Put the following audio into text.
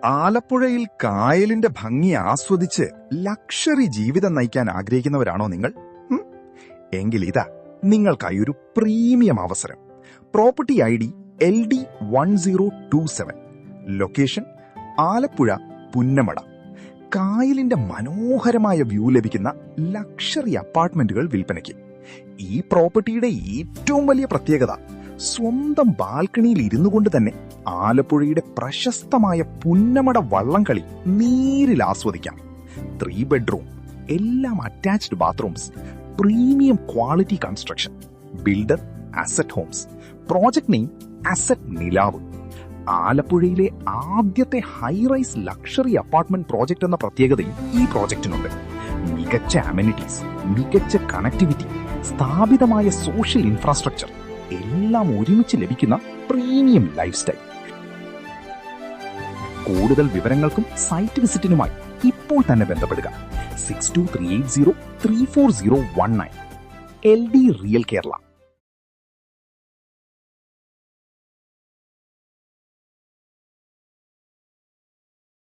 ആലപ്പുഴയിൽ കായലിന്റെ ഭംഗി ആസ്വദിച്ച് ലക്ഷറി ജീവിതം നയിക്കാൻ ആഗ്രഹിക്കുന്നവരാണോ നിങ്ങൾ? എങ്കിൽ ഇതാ നിങ്ങൾക്കായി ഒരു പ്രീമിയം അവസരം. Property ID LD1027, location Alappuzha Punnamada. കായലിന്റെ മനോഹരമായ വ്യൂ ലഭിക്കുന്ന ലക്ഷറി അപ്പാർട്ട്മെന്റുകൾ വിൽപ്പനയ്ക്ക്. ഈ പ്രോപ്പർട്ടിയുടെ ഏറ്റവും വലിയ പ്രത്യേകത, സ്വന്തം ബാൽക്കണിയിൽ ഇരുന്നു കൊണ്ട് തന്നെ ആലപ്പുഴയുടെ പ്രശസ്തമായ പുന്നമട വള്ളംകളി നേരിൽ ആസ്വദിക്കാം. 3 ബെഡ്റൂം, എല്ലാം attached bathrooms, premium quality construction, builder Asset Homes. Project name Asset Nilavu. ആലപ്പുഴയിലെ ആദ്യത്തെ ഹൈറൈസ് ലക്ഷറി അപ്പാർട്ട്മെന്റ് പ്രോജക്റ്റ് എന്ന പ്രത്യേകതയും ഈ പ്രോജക്റ്റിനുണ്ട്. മികച്ച അമ്യൂണിറ്റീസ്, മികച്ച കണക്ടിവിറ്റി, സ്ഥാപിതമായ സോഷ്യൽ ഇൻഫ്രാസ്ട്രക്ചർ എല്ലാം ഒരുമിച്ച് ലഭിക്കുന്ന പ്രീമിയം ലൈഫ് സ്റ്റൈൽ. കൂടുതൽ വിവരങ്ങൾക്കും സൈറ്റ് വിസിറ്റിനുമായി ഇപ്പോൾ തന്നെ ബന്ധപ്പെടുക. 6238034019. LD real Kerala.